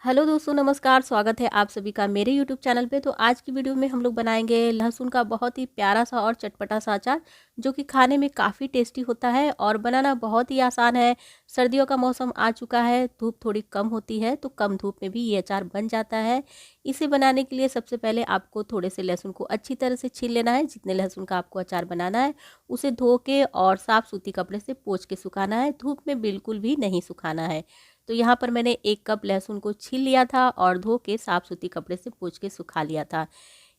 Hello दोस्तों, नमस्कार। स्वागत है आप सभी का मेरे यूट्यूब चैनल पे। तो आज की वीडियो में हम लोग बनाएंगे लहसुन का बहुत ही प्यारा सा और चटपटा सा अचार, जो कि खाने में काफ़ी टेस्टी होता है और बनाना बहुत ही आसान है। सर्दियों का मौसम आ चुका है, धूप थोड़ी कम होती है, तो कम धूप में भी ये अचार बन जाता है। इसे बनाने के लिए सबसे पहले आपको थोड़े से लहसुन को अच्छी तरह से छील लेना है। जितने लहसुन का आपको अचार बनाना है उसे धो के और साफ़ सूती कपड़े से पोंछ के सुखाना है। धूप में बिल्कुल भी नहीं सुखाना है। तो यहाँ पर मैंने 1 कप लहसुन को छील लिया था और धो के साफ़ सूती कपड़े से पोंछ के सुखा लिया था।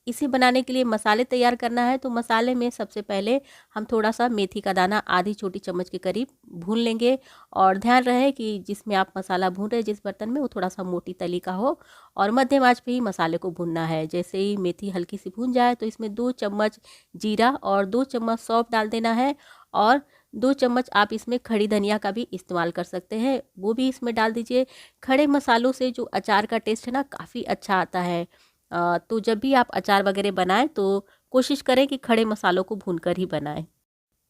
इसे बनाने के लिए मसाले तैयार करना है। तो मसाले में सबसे पहले हम थोड़ा सा मेथी का दाना आधी छोटी चम्मच के करीब भून लेंगे। और ध्यान रहे कि जिसमें आप मसाला भून रहे हैं, जिस बर्तन में, वो थोड़ा सा मोटी तली का हो और मध्यम आंच पे ही मसाले को भूनना है। जैसे ही मेथी हल्की सी भून जाए तो इसमें 2 चम्मच जीरा और 2 चम्मच सौंफ डाल देना है। और 2 चम्मच आप इसमें खड़ी धनिया का भी इस्तेमाल कर सकते हैं, वो भी इसमें डाल दीजिए। खड़े मसालों से जो अचार का टेस्ट है ना, काफ़ी अच्छा आता है। तो जब भी आप अचार वगैरह बनाएं तो कोशिश करें कि खड़े मसालों को भूनकर ही बनाएं।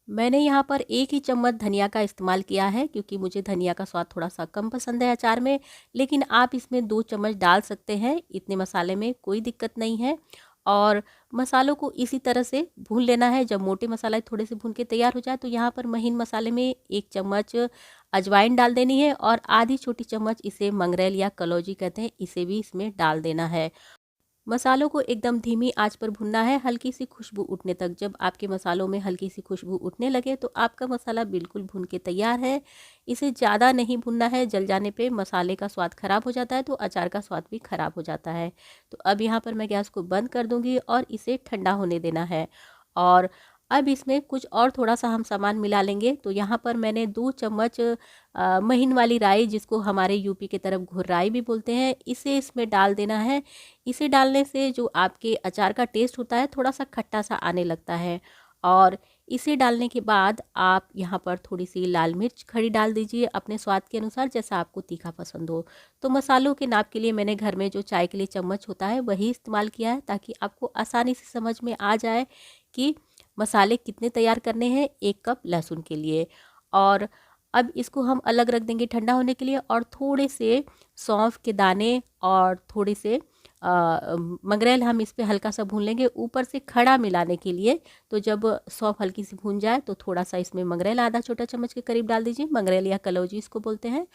मैंने यहाँ पर 1 ही चम्मच धनिया का इस्तेमाल किया है, क्योंकि मुझे धनिया का स्वाद थोड़ा सा कम पसंद है अचार में। लेकिन आप इसमें 2 चम्मच डाल सकते हैं, इतने मसाले में कोई दिक्कत नहीं है। और मसालों को इसी तरह से भून लेना है। जब मोटे मसाले थोड़े से भून के तैयार हो जाए तो यहाँ पर महीन मसाले में 1 चम्मच अजवाइन डाल देनी है और आधी छोटी चम्मच, इसे मंगरेल या कलौजी कहते हैं, इसे भी इसमें डाल देना है। मसालों को एकदम धीमी आंच पर भुनना है, हल्की सी खुशबू उठने तक। जब आपके मसालों में हल्की सी खुशबू उठने लगे तो आपका मसाला बिल्कुल भुन के तैयार है। इसे ज़्यादा नहीं भुनना है, जल जाने पे मसाले का स्वाद ख़राब हो जाता है, तो अचार का स्वाद भी ख़राब हो जाता है। तो अब यहाँ पर मैं गैस को बंद कर दूँगी और इसे ठंडा होने देना है। और अब इसमें कुछ और थोड़ा सा हम सामान मिला लेंगे। तो यहाँ पर मैंने 2 चम्मच महीन वाली राई, जिसको हमारे यूपी की तरफ घुर्राई भी बोलते हैं, इसे इसमें डाल देना है। इसे डालने से जो आपके अचार का टेस्ट होता है, थोड़ा सा खट्टा सा आने लगता है। और इसे डालने के बाद आप यहाँ पर थोड़ी सी लाल मिर्च खड़ी डाल दीजिए अपने स्वाद के अनुसार, जैसा आपको तीखा पसंद हो। तो मसालों के नाप के लिए मैंने घर में जो चाय के लिए चम्मच होता है वही इस्तेमाल किया है, ताकि आपको आसानी से समझ में आ जाए कि मसाले कितने तैयार करने हैं 1 कप लहसुन के लिए। और अब इसको हम अलग रख देंगे ठंडा होने के लिए। और थोड़े से सौंफ के दाने और थोड़े से मंगरेल हम इस पे हल्का सा भून लेंगे ऊपर से खड़ा मिलाने के लिए। तो जब सौंफ हल्की सी भून जाए तो थोड़ा सा इसमें मंगरेल आधा छोटा चम्मच के करीब डाल दीजिए। मंगरेल या कलौजी इसको बोलते हैं।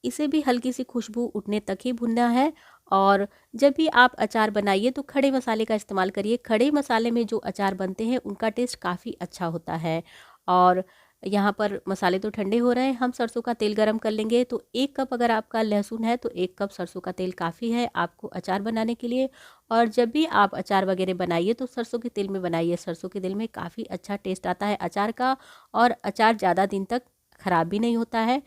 इसे भी हल्की सी खुशबू उठने तक ही भुनना है। और जब भी आप अचार बनाइए तो खड़े मसाले का इस्तेमाल करिए। खड़े मसाले में जो अचार बनते हैं उनका टेस्ट काफ़ी अच्छा होता है। और यहाँ पर मसाले तो ठंडे हो रहे हैं, हम सरसों का तेल गरम कर लेंगे। तो 1 कप अगर आपका लहसुन है तो 1 कप सरसों का तेल काफ़ी है आपको अचार बनाने के लिए। और जब भी आप अचार वगैरह बनाइए तो सरसों के तेल में बनाइए। सरसों के तेल में काफ़ी अच्छा टेस्ट आता है अचार का, और अचार ज़्यादा दिन तक ख़राब भी नहीं होता है।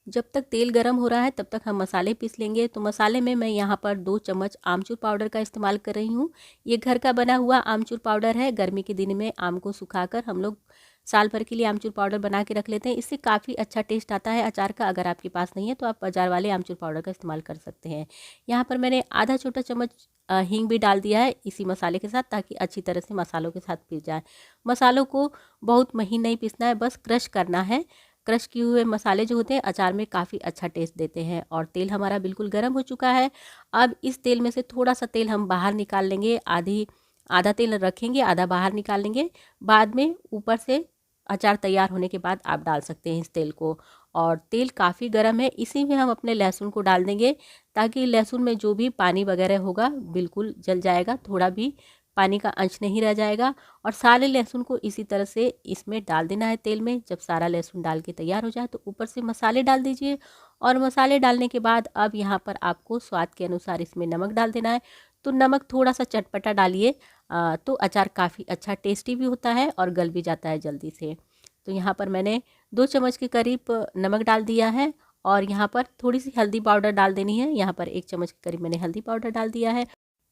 जब तक तेल गरम हो रहा है तब तक हम मसाले पीस लेंगे। तो मसाले में मैं यहाँ पर 2 चम्मच आमचूर पाउडर का इस्तेमाल कर रही हूँ। ये घर का बना हुआ आमचूर पाउडर है। गर्मी के दिन में आम को सुखाकर हम लोग साल भर के लिए आमचूर पाउडर बना के रख लेते हैं। इससे काफ़ी अच्छा टेस्ट आता है अचार का। अगर आपके पास नहीं है तो आप बाजार वाले आमचूर पाउडर का इस्तेमाल कर सकते हैं। यहाँ पर मैंने आधा छोटा चम्मच हींग भी डाल दिया है इसी मसाले के साथ, ताकि अच्छी तरह से मसालों के साथ पीस जाए। मसालों को बहुत महीन नहीं पीसना है, बस क्रश करना है। क्रश किए हुए मसाले जो होते हैं अचार में काफ़ी अच्छा टेस्ट देते हैं। और तेल हमारा बिल्कुल गर्म हो चुका है। अब इस तेल में से थोड़ा सा तेल हम बाहर निकाल लेंगे। आधा तेल रखेंगे, आधा बाहर निकाल लेंगे। बाद में ऊपर से अचार तैयार होने के बाद आप डाल सकते हैं इस तेल को। और तेल काफ़ी गर्म है, इसी में हम अपने लहसुन को डाल देंगे, ताकि लहसुन में जो भी पानी वगैरह होगा बिल्कुल जल जाएगा, थोड़ा भी पानी का अंश नहीं रह जाएगा। और सारे लहसुन को इसी तरह से इसमें डाल देना है तेल में। जब सारा लहसुन डाल के तैयार हो जाए तो ऊपर से मसाले डाल दीजिए। और मसाले डालने के बाद अब यहाँ पर आपको स्वाद के अनुसार इसमें नमक डाल देना है। तो नमक थोड़ा सा चटपटा डालिए, तो अचार काफ़ी अच्छा टेस्टी भी होता है और गल भी जाता है जल्दी से। तो यहाँ पर मैंने 2 चम्मच के करीब नमक डाल दिया है। और यहाँ पर थोड़ी सी हल्दी पाउडर डाल देनी है। यहाँ पर 1 चम्मच के करीब मैंने हल्दी पाउडर डाल दिया है।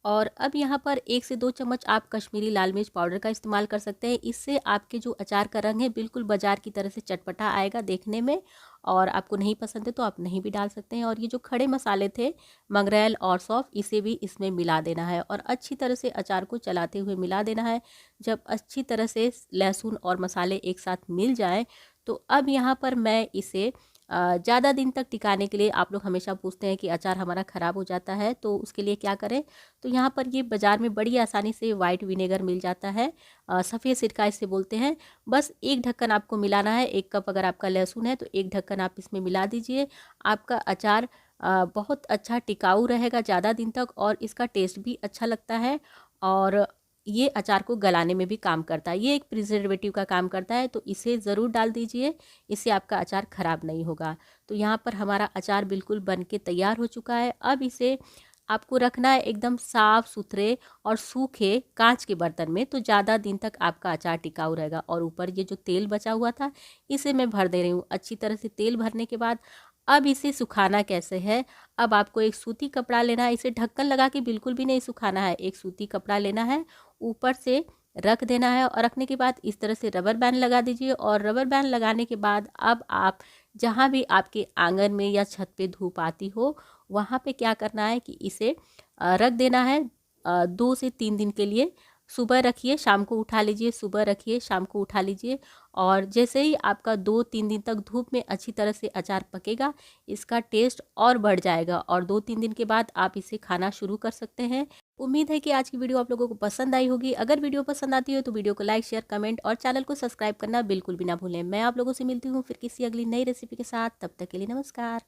और अब यहाँ पर 1 से 2 चम्मच आप कश्मीरी लाल मिर्च पाउडर का इस्तेमाल कर सकते हैं। इससे आपके जो अचार का रंग है बिल्कुल बाजार की तरह से चटपटा आएगा देखने में। और आपको नहीं पसंद है तो आप नहीं भी डाल सकते हैं। और ये जो खड़े मसाले थे, मंगरेल और सौंफ, इसे भी इसमें मिला देना है और अच्छी तरह से अचार को चलाते हुए मिला देना है। जब अच्छी तरह से लहसुन और मसाले एक साथ मिल जाएं तो अब यहाँ पर मैं इसे ज़्यादा दिन तक टिकाने के लिए आप लोग हमेशा पूछते हैं कि अचार हमारा ख़राब हो जाता है, तो उसके लिए क्या करें। तो यहाँ पर ये बाज़ार में बड़ी आसानी से वाइट विनेगर मिल जाता है, सफ़ेद सिरका इसे बोलते हैं। बस एक ढक्कन आपको मिलाना है। 1 कप अगर आपका लहसुन है तो 1 ढक्कन आप इसमें मिला दीजिए। आपका अचार बहुत अच्छा टिकाऊ रहेगा ज़्यादा दिन तक, और इसका टेस्ट भी अच्छा लगता है, और ये अचार को गलाने में भी काम करता है। ये एक प्रिजर्वेटिव का काम करता है, तो इसे ज़रूर डाल दीजिए, इससे आपका अचार ख़राब नहीं होगा। तो यहाँ पर हमारा अचार बिल्कुल बन के तैयार हो चुका है। अब इसे आपको रखना है एकदम साफ़ सुथरे और सूखे कांच के बर्तन में, तो ज़्यादा दिन तक आपका अचार टिकाऊ रहेगा। और ऊपर ये जो तेल बचा हुआ था इसे मैं भर दे रही हूँ। अच्छी तरह से तेल भरने के बाद अब इसे सुखाना कैसे है। अब आपको एक सूती कपड़ा लेना है, इसे ढक्कन लगा के बिल्कुल भी नहीं सुखाना है। एक सूती कपड़ा लेना है, ऊपर से रख देना है, और रखने के बाद इस तरह से रबर बैंड लगा दीजिए। और रबर बैंड लगाने के बाद अब आप जहाँ भी आपके आंगन में या छत पे धूप आती हो, वहाँ पे क्या करना है कि इसे रख देना है 2 से 3 दिन के लिए। सुबह रखिए, शाम को उठा लीजिए, सुबह रखिए, शाम को उठा लीजिए। और जैसे ही आपका 2-3 दिन तक धूप में अच्छी तरह से अचार पकेगा, इसका टेस्ट और बढ़ जाएगा, और 2-3 दिन के बाद आप इसे खाना शुरू कर सकते हैं। उम्मीद है कि आज की वीडियो आप लोगों को पसंद आई होगी। अगर वीडियो पसंद आती हो तो वीडियो को लाइक, शेयर, कमेंट और चैनल को सब्सक्राइब करना बिल्कुल भी ना भूलें। मैं आप लोगों से मिलती हूँ फिर किसी अगली नई रेसिपी के साथ। तब तक के लिए नमस्कार।